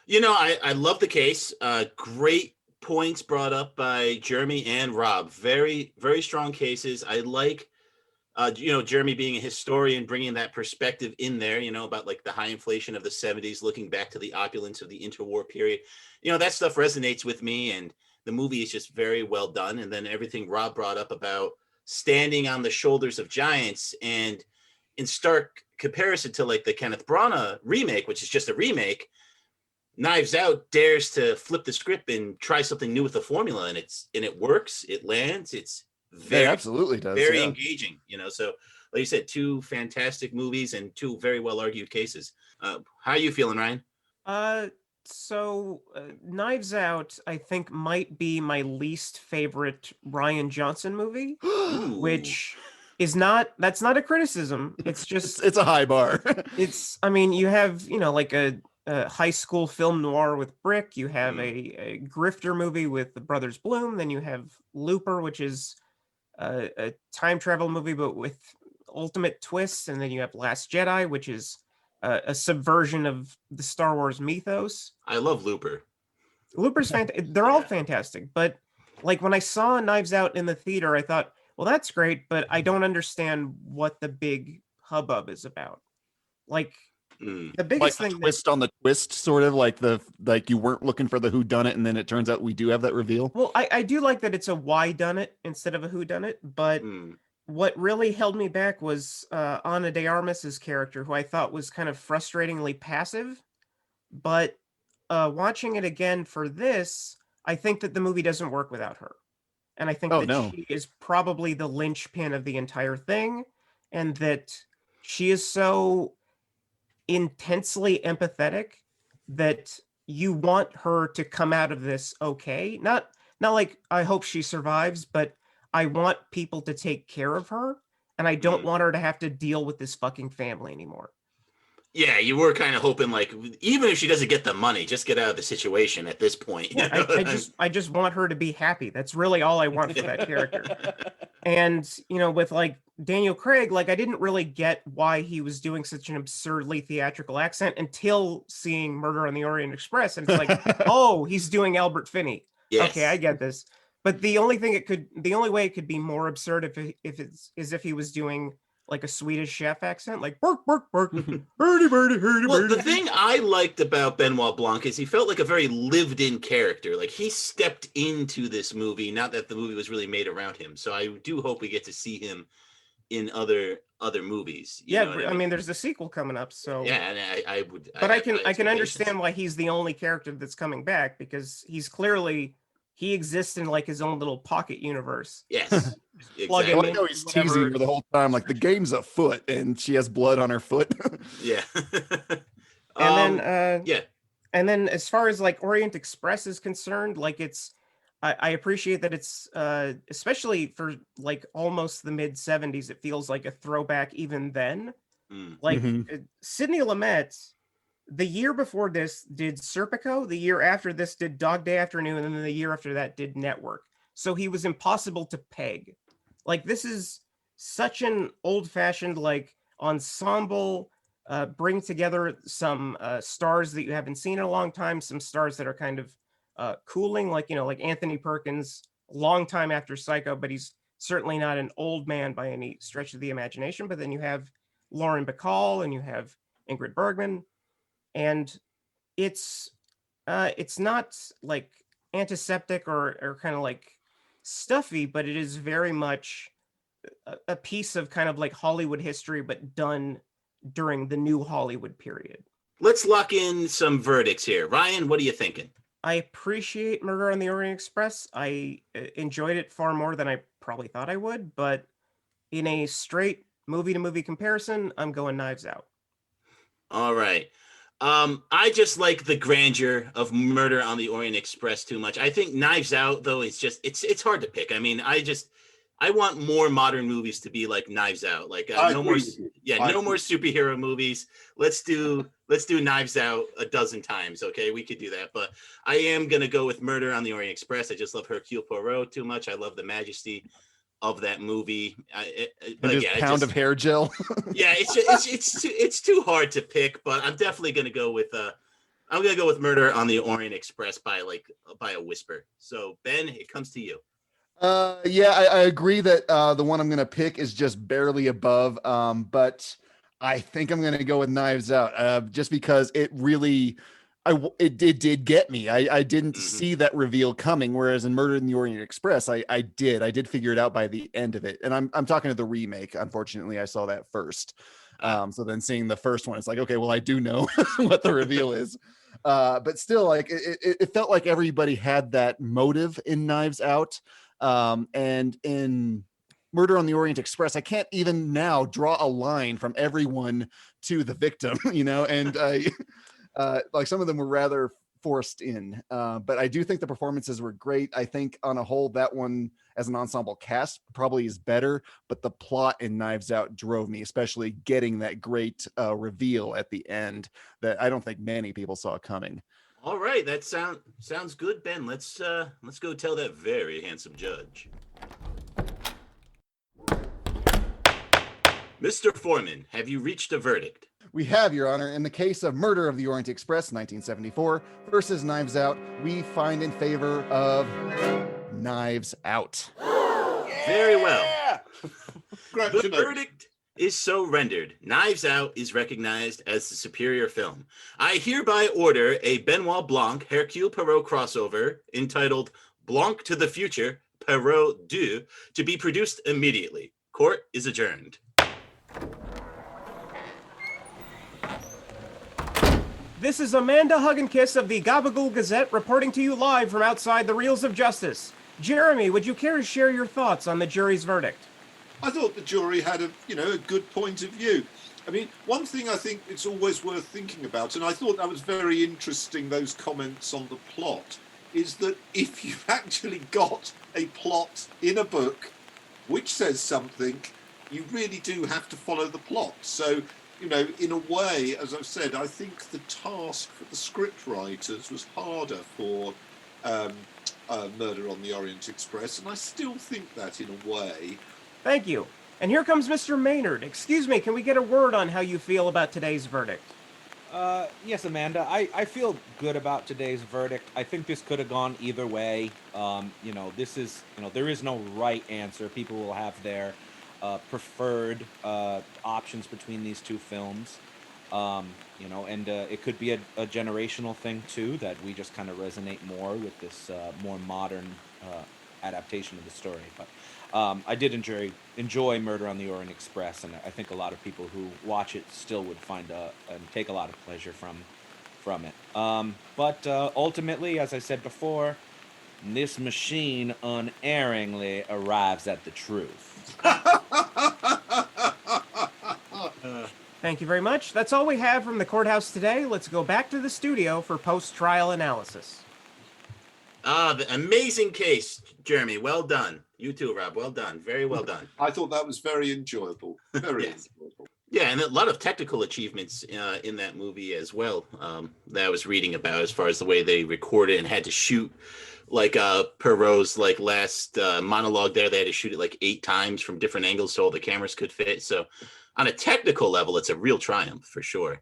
You know, I love the case. Great points brought up by Jeremy and Rob. Very, very strong cases. I like Jeremy being a historian, bringing that perspective in there, about like the high inflation of the 70s, looking back to the opulence of the interwar period. That stuff resonates with me, and the movie is just very well done. And then everything Rob brought up about standing on the shoulders of giants, and in stark comparison to like the Kenneth Branagh remake, which is just a remake, Knives Out dares to flip the script and try something new with the formula, and it works, it lands, it's very, it absolutely does. Very engaging, So, like you said, 2 fantastic movies and 2 very well argued cases. How are you feeling, Ryan? So Knives Out, I think, might be my least favorite Rian Johnson movie, which is that's not a criticism. It's just it's a high bar. You have like a high school film noir with Brick. You have a grifter movie with the Brothers Bloom. Then you have Looper, which is a time travel movie, but with ultimate twists. And then you have Last Jedi, which is a subversion of the Star Wars mythos. I love Looper. Looper's fantastic. They're all fantastic. But like when I saw Knives Out in the theater, I thought, well, that's great, but I don't understand what the big hubbub is about. Like the biggest like thing twist on the twist, sort of like you weren't looking for the whodunit, and then it turns out we do have that reveal. Well, I do like that it's a why-done-it instead of a whodunit, but what really held me back was Ana de Armas's character, who I thought was kind of frustratingly passive. But watching it again for this, I think that the movie doesn't work without her. And I think she is probably the linchpin of the entire thing, and that she is so intensely empathetic that you want her to come out of this okay. Not like I hope she survives, but I want people to take care of her, and I don't want her to have to deal with this fucking family anymore. Yeah, you were kind of hoping, like, even if she doesn't get the money, just get out of the situation at this point. Yeah, I just want her to be happy. That's really all I want for that character. And, with like Daniel Craig, like I didn't really get why he was doing such an absurdly theatrical accent until seeing Murder on the Orient Express. And it's like, oh, he's doing Albert Finney. Yes. Okay, I get this. But the only way it could be more absurd if he was doing like a Swedish chef accent, like bark, bark, bark, birdie, birdie, birdie, well, the thing I liked about Benoit Blanc is he felt like a very lived-in character. Like he stepped into this movie, not that the movie was really made around him. So I do hope we get to see him in other movies. You Yeah, know what I mean, there's a sequel coming up, so yeah, and I would. But I can expectations. understand why he's the only character that's coming back, because he exists in like his own little pocket universe. Yes, Plug I him like in, how he's whatever. teasing her the whole time, like the game's afoot, and she has blood on her foot. Yeah. And then yeah. And then as far as like Orient Express is concerned, like I appreciate that it's especially for like almost the mid 70s, it feels like a throwback even then. Like Sidney Lumet, the year before this did Serpico, the year after this did Dog Day Afternoon, and then the year after that did Network. So he was impossible to peg. Like this is such an old-fashioned like ensemble, bring together some stars that you haven't seen in a long time, some stars that are kind of cooling, like, you know, like Anthony Perkins, long time after Psycho, but he's certainly not an old man by any stretch of the imagination. But then you have Lauren Bacall and you have Ingrid Bergman, and it's not like antiseptic or kind of like stuffy, but it is very much a piece of kind of like Hollywood history, but done during the new Hollywood period. Let's lock in some verdicts here. Ryan, what are you thinking? I appreciate Murder on the Orient Express. I enjoyed it far more than I probably thought I would, but in a straight movie-to-movie comparison, I'm going Knives Out. All right. I just like the grandeur of Murder on the Orient Express too much. I think Knives Out, though, is just it's hard to pick. I mean, I want more modern movies to be like Knives Out. Like no more superhero movies. Let's do Knives Out a dozen times. Okay, we could do that. But I am gonna go with Murder on the Orient Express. I just love Hercule Poirot too much. I love the majesty of that movie. Pound of hair gel. Yeah, it's too hard to pick. But I'm definitely gonna go with Murder on the Orient Express by a whisper. So Ben, it comes to you. I agree that the one I'm going to pick is just barely above, but I think I'm going to go with Knives Out, just because it really, it did get me. I didn't see that reveal coming, whereas in Murder in the Orient Express, I did figure it out by the end of it. And I'm talking to the remake. Unfortunately, I saw that first. So then seeing the first one, it's like, okay, well, I do know what the reveal is. But still, like it felt like everybody had that motive in Knives Out. And in Murder on the Orient Express, I can't even now draw a line from everyone to the victim, you know, and like some of them were rather forced in, but I do think the performances were great. I think on a whole, that one as an ensemble cast probably is better, but the plot in Knives Out drove me, especially getting that great reveal at the end that I don't think many people saw coming. All right, that sounds good, Ben. Let's go tell that very handsome judge. Mr. Foreman, have you reached a verdict? We have, Your Honor. In the case of Murder of the Orient Express, 1974, versus Knives Out, we find in favor of Knives Out. Very well. Congratulations. The verdict is so rendered. Knives Out is recognized as the superior film. I hereby order a Benoit Blanc Hercule Poirot crossover entitled Blanc to the Future, Poirot 2, to be produced immediately. Court is adjourned. This is Amanda Hugginkiss of the Gabagool Gazette reporting to you live from outside the Reels of Justice. Jeremy, would you care to share your thoughts on the jury's verdict? I thought the jury had a good point of view. I mean, one thing I think it's always worth thinking about, and I thought that was very interesting, those comments on the plot, is that if you've actually got a plot in a book which says something, you really do have to follow the plot. So, you know, in a way, as I've said, I think the task for the script writers was harder for Murder on the Orient Express, and I still think that in a way. Thank you. And here comes Mr. Maynard. Excuse me, can we get a word on how you feel about today's verdict? Yes, Amanda, I feel good about today's verdict. I think this could have gone either way. This is, there is no right answer. People will have their preferred options between these two films. And it could be a generational thing too, that we just kind of resonate more with this more modern adaptation of the story. But I did enjoy Murder on the Orient Express, and I think a lot of people who watch it still would find and take a lot of pleasure from it. But ultimately, as I said before, this machine unerringly arrives at the truth. Thank you very much. That's all we have from the courthouse today. Let's go back to the studio for post-trial analysis. The amazing case, Jeremy. Well done. You too, Rob. Well done. Very well done. I thought that was very enjoyable. Very enjoyable. Yeah, and a lot of technical achievements in that movie as well that I was reading about, as far as the way they recorded and had to shoot, like Perot's like last monologue there. They had to shoot it like 8 times from different angles so all the cameras could fit. So on a technical level, it's a real triumph for sure.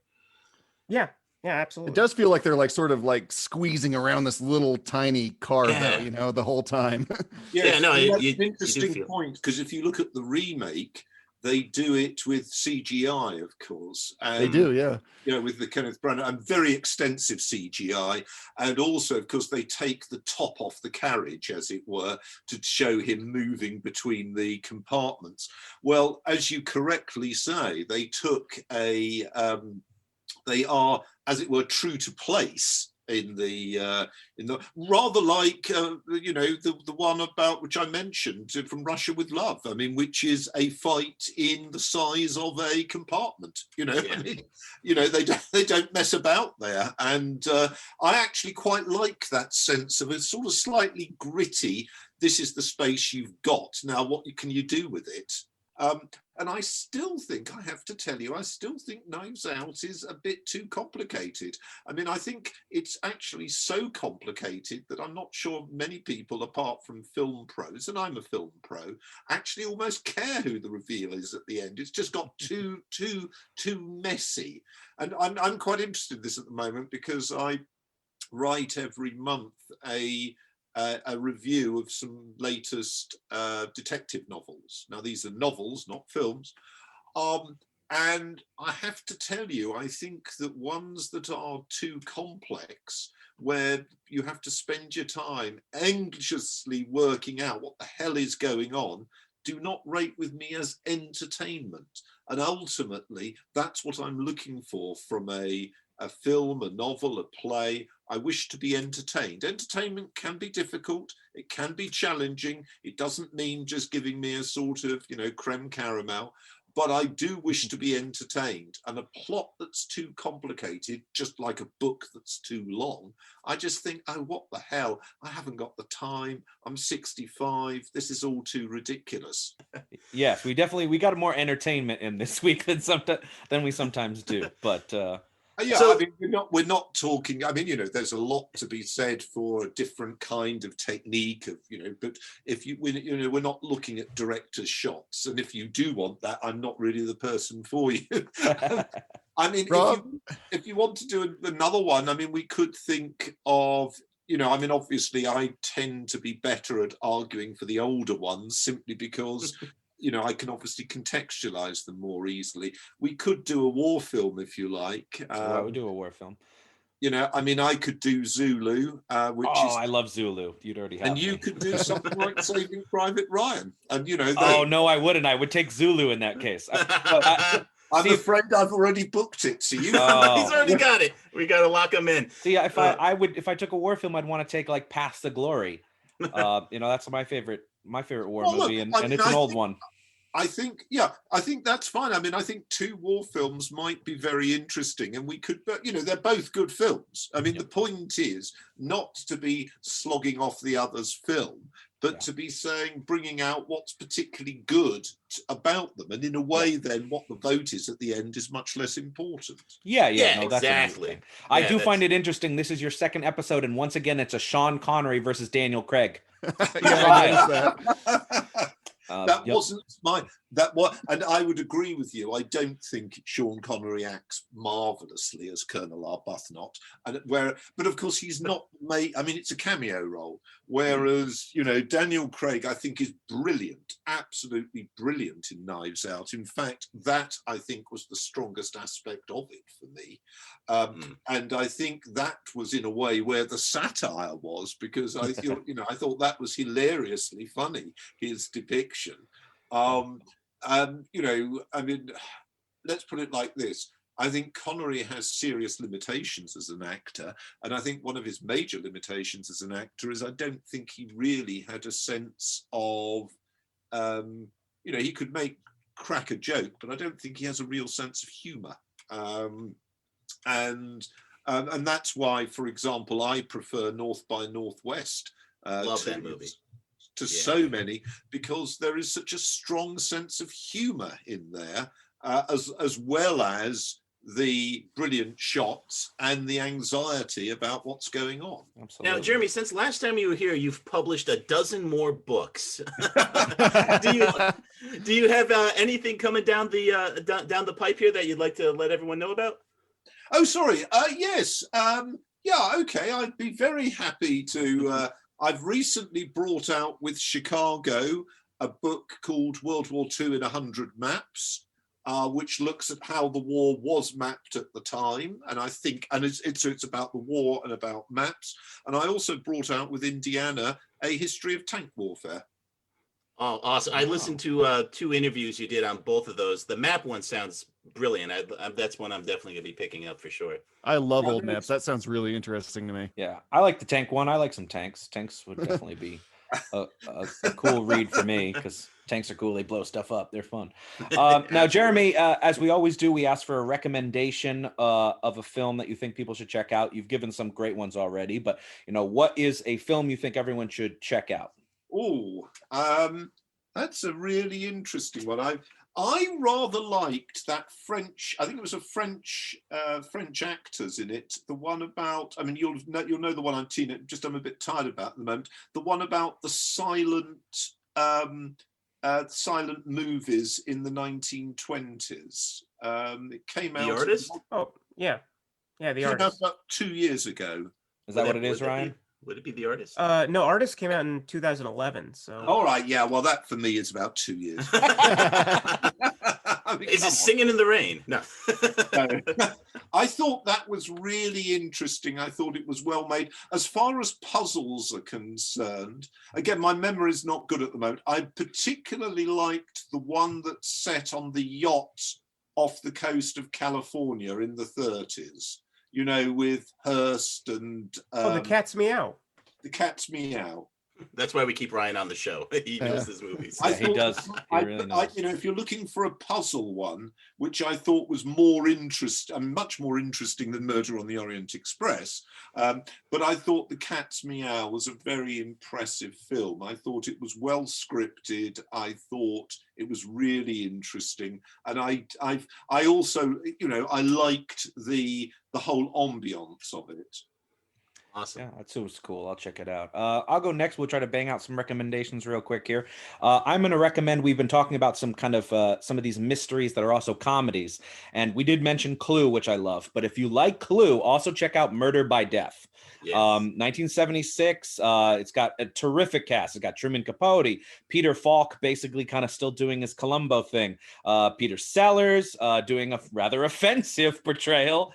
Yeah, absolutely. It does feel like they're like sort of like squeezing around this little tiny car, though, you know, the whole time. Yeah, no, that's an interesting point, because if you look at the remake, they do it with CGI, of course. And, they do, yeah. You know, with the Kenneth Branagh and very extensive CGI. And also, of course, they take the top off the carriage, as it were, to show him moving between the compartments. Well, as you correctly say, they took they are, as it were, true to place in the rather like you know, the one about which I mentioned from Russia with Love. I mean, which is a fight in the size of a compartment. You know, I mean, you know, they don't mess about there, and I actually quite like that sense of a sort of slightly gritty. This is the space you've got now. What can you do with it? And I still think, I have to tell you, I still think Knives Out is a bit too complicated. I mean, I think it's actually so complicated that I'm not sure many people, apart from film pros, and I'm a film pro, actually almost care who the reveal is at the end. It's just got too messy. And I'm quite interested in this at the moment, because I write every month a review of some latest detective novels. Now, these are novels, not films. And I have to tell you, I think that ones that are too complex, where you have to spend your time anxiously working out what the hell is going on, do not rate with me as entertainment. And ultimately, that's what I'm looking for from a film, a novel, a play. I wish to be entertained. Entertainment can be difficult. It can be challenging. It doesn't mean just giving me a sort of, you know, creme caramel, but I do wish to be entertained. And a plot that's too complicated, just like a book that's too long, I just think, oh, what the hell? I haven't got the time. I'm 65. This is all too ridiculous. Yes, we got more entertainment in this week than we sometimes do, but yeah, so, I mean, we're not talking. I mean, you know, there's a lot to be said for a different kind of technique of, you know. But if we're not looking at director's shots, and if you do want that, I'm not really the person for you. I mean, if you want to do another one, I mean, we could think of, you know, I mean, obviously, I tend to be better at arguing for the older ones simply because. You know, I can obviously contextualize them more easily. We could do a war film if you like. Why would we do a war film? You know, I mean, I could do Zulu, which is. I love Zulu. You'd already have. And you could do something like Saving Private Ryan, and you know. No, I wouldn't. I would take Zulu in that case. I'm afraid I've already booked it. So you. He's already got it. We got to lock him in. See, if I took a war film, I'd want to take like Past the Glory. You know, that's my favorite war movie, and it's an old one. I think that's fine. I mean, I think 2 war films might be very interesting, and we could, you know, they're both good films. I mean, the point is not to be slogging off the other's film, but to be bringing out what's particularly good about them. And in a way, then what the vote is at the end is much less important. Yeah, no, exactly. I do find it interesting. This is your 2nd episode, and once again, it's a Sean Connery versus Daniel Craig. That wasn't and I would agree with you. I don't think Sean Connery acts marvelously as Colonel Arbuthnot, but of course he's not made. I mean, it's a cameo role, whereas Daniel Craig I think is brilliant, absolutely brilliant in Knives Out. In fact, that I think was the strongest aspect of it for me, and I think that was in a way where the satire was, because I thought I thought that was hilariously funny, his depiction. I mean, let's put it like this. I think Connery has serious limitations as an actor, and I think one of his major limitations as an actor is I don't think he really had a sense of, he could crack a joke, but I don't think he has a real sense of humour. And that's why, for example, I prefer North by Northwest. Love that movie. To so many, because there is such a strong sense of humour in there, as well as the brilliant shots and the anxiety about what's going on. Absolutely. Now, Jeremy, since last time you were here, you've published a dozen more books. do you have anything coming down the pipe here that you'd like to let everyone know about? Oh, sorry. Yes. Okay. I'd be very happy to. I've recently brought out with Chicago a book called World War II in 100 Maps, which looks at how the war was mapped at the time. And I think, it's about the war and about maps. And I also brought out with Indiana a history of tank warfare. Oh, awesome. I listened to 2 interviews you did on both of those. The map one sounds brilliant. That's one I'm definitely going to be picking up for sure. I love old maps. That sounds really interesting to me. Yeah, I like the tank one. I like some tanks. Tanks would definitely be a cool read for me, because tanks are cool. They blow stuff up. They're fun. Now, Jeremy, as we always do, we ask for a recommendation of a film that you think people should check out. You've given some great ones already, but what is a film you think everyone should check out? Oh, that's a really interesting one. I rather liked that French. I think it was a French actors in it. The one about. I mean, you'll know the one I'm a bit tired about at the moment. The one about the silent movies in the 1920s. It came out. The Artist? Oh, yeah. The Came Artist. out about 2 years ago. Is that what it is, Ryan? Would it be The Artist? No, Artist came out in 2011. So. All right, yeah. Well, that for me is about 2 years. Is it Singing in the Rain? No. I thought that was really interesting. I thought it was well made. As far as puzzles are concerned, again, my memory is not good at the moment. I particularly liked the one that's set on the yacht off the coast of California in the 30s. With Hearst and... The Cat's Meow. The Cat's Meow. That's why we keep Ryan on the show. He knows his movies. Yeah, he does. He really knows. If you're looking for a puzzle one, which I thought was more interesting, much more interesting than Murder on the Orient Express, but I thought The Cat's Meow was a very impressive film. I thought it was well scripted. I thought it was really interesting, and I also, I liked the whole ambiance of it. Awesome. Yeah, that was cool. I'll check it out. I'll go next. We'll try to bang out some recommendations real quick here. I'm going to recommend, we've been talking about some of these mysteries that are also comedies. And we did mention Clue, which I love. But if you like Clue, also check out Murder by Death. Yes. 1976. It's got a terrific cast. It's got Truman Capote, Peter Falk, basically kind of still doing his Columbo thing. Peter Sellers doing a rather offensive portrayal.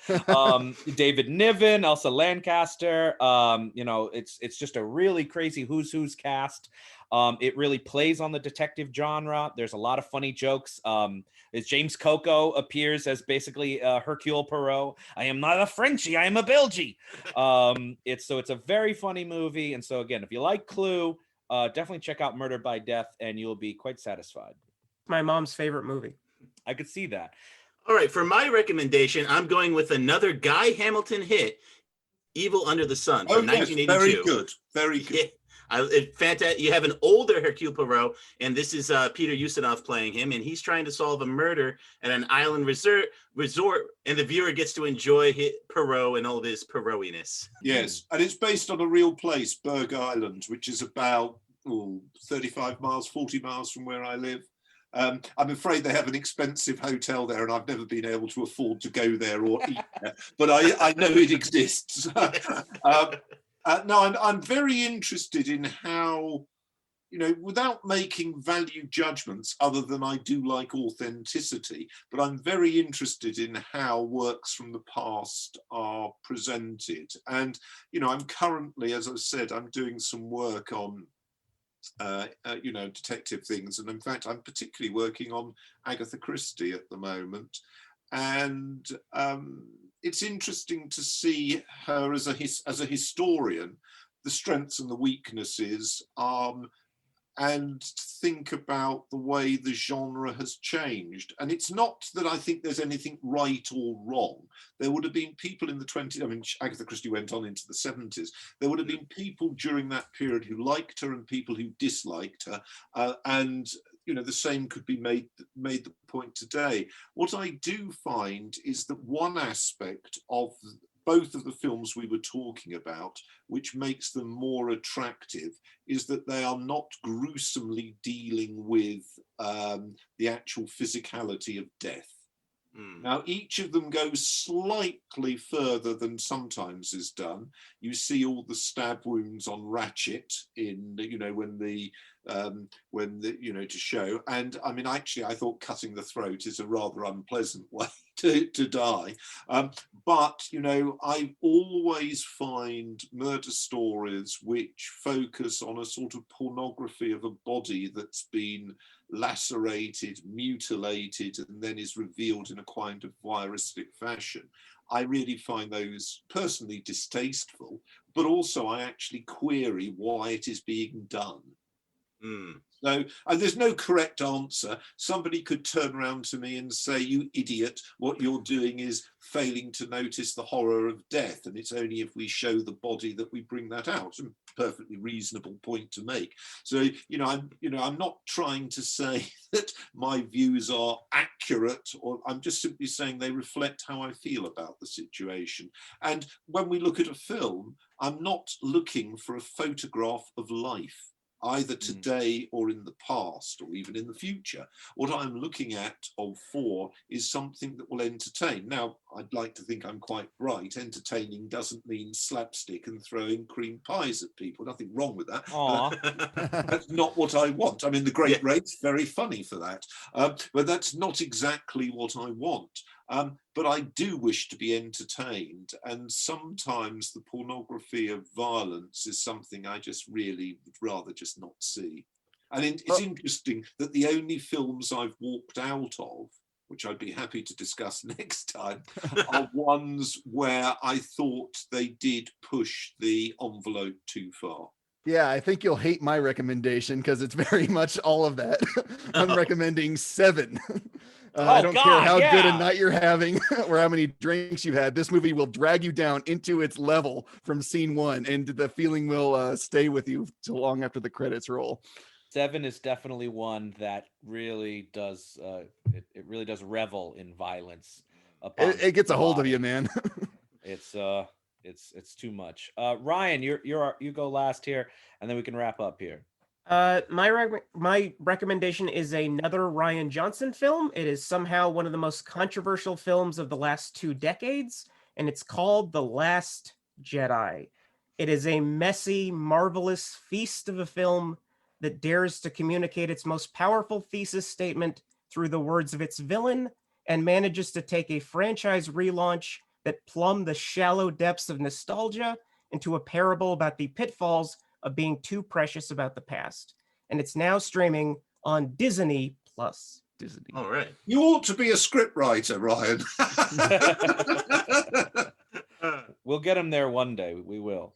David Niven, Elsa Lancaster. It's just a really crazy who's cast. It really plays on the detective genre. There's a lot of funny jokes. As James Coco appears as basically Hercule Poirot. I am not a Frenchie, I am a Belgie. It's a very funny movie. And so again, if you like Clue, definitely check out Murder by Death and you'll be quite satisfied. My mom's favorite movie. I could see that. All right, for my recommendation, I'm going with another Guy Hamilton hit, Evil Under the Sun from 1982. Very good. Very good. Yeah. Fantastic. You have an older Hercule Poirot, and this is Peter Ustinov playing him, and he's trying to solve a murder at an island resort, and the viewer gets to enjoy Poirot and all of his Poirot-iness. Yes, and it's based on a real place, Berg Island, which is about 35 miles, 40 miles from where I live. I'm afraid they have an expensive hotel there, and I've never been able to afford to go there or eat there, but I know it exists. No, I'm very interested in how, without making value judgments, other than I do like authenticity, but I'm very interested in how works from the past are presented. And, I'm currently, as I said, I'm doing some work on detective things, and in fact I'm particularly working on Agatha Christie at the moment, and it's interesting to see her as a historian, the strengths and the weaknesses, and think about the way the genre has changed. And it's not that I think there's anything right or wrong. There would have been people in the 20s, I mean, Agatha Christie went on into the 70s. There would have been people during that period who liked her and people who disliked her. And the same could be made the point today. What I do find is that one aspect of both of the films we were talking about, which makes them more attractive, is that they are not gruesomely dealing with the actual physicality of death. Now, each of them goes slightly further than sometimes is done. You see all the stab wounds on Ratchet in, to show. And I mean, actually, I thought cutting the throat is a rather unpleasant way to die. But I always find murder stories which focus on a sort of pornography of a body that's been lacerated, mutilated, and then is revealed in a kind of voyeuristic fashion. I really find those personally distasteful, but also I actually query why it is being done. So, and there's no correct answer. Somebody could turn around to me and say, "You idiot, what you're doing is failing to notice the horror of death, and it's only if we show the body that we bring that out." A perfectly reasonable point to make. So, I'm not trying to say that my views are accurate, or I'm just simply saying they reflect how I feel about the situation. And when we look at a film, I'm not looking for a photograph of life, either today or in the past or even in the future. What I'm looking at for is something that will entertain. Now, I'd like to think I'm quite bright. Entertaining doesn't mean slapstick and throwing cream pies at people. Nothing wrong with that. That's not what I want. I mean, The Great Race, very funny for that. But that's not exactly what I want. But I do wish to be entertained, and sometimes the pornography of violence is something I just really would rather just not see. And it's interesting that the only films I've walked out of, which I'd be happy to discuss next time, are ones where I thought they did push the envelope too far. Yeah, I think you'll hate my recommendation because it's very much all of that. I'm recommending 7. I don't care how good a night you're having or how many drinks you've had. This movie will drag you down into its level from scene 1, and the feeling will stay with you till long after the credits roll. 7 is definitely one that really does it really does revel in violence. It gets a hold of you, man. It's too much. Ryan, you go last here, and then we can wrap up here. My recommendation is another Rian Johnson film. It is somehow one of the most controversial films of the last 2 decades, and it's called The Last Jedi. It is a messy, marvelous feast of a film that dares to communicate its most powerful thesis statement through the words of its villain, and manages to take a franchise relaunch that plumbed the shallow depths of nostalgia into a parable about the pitfalls of being too precious about the past. And it's now streaming on Disney Plus. Disney. All right. You ought to be a scriptwriter, Ryan. We'll get him there one day. We will.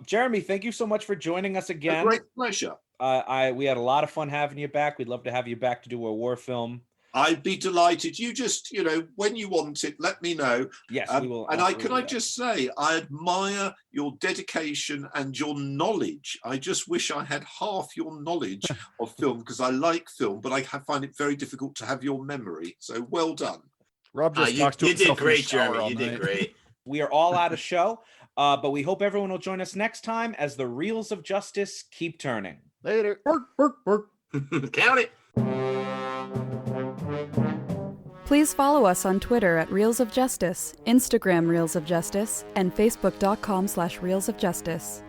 Jeremy, thank you so much for joining us again. A great pleasure. We had a lot of fun having you back. We'd love to have you back to do a war film. I'd be delighted. You just, when you want it, let me know. Yes, we will. And I just say, I admire your dedication and your knowledge. I just wish I had half your knowledge of film, because I like film, but I find it very difficult to have your memory. So well done. Rob just talks to himself. You did great, Jeremy. You did great. We are all out of show, but we hope everyone will join us next time as the Reels of Justice keep turning. Later. Count it. Please follow us on Twitter at Reels of Justice, Instagram Reels of Justice, and Facebook.com/Reels of Justice.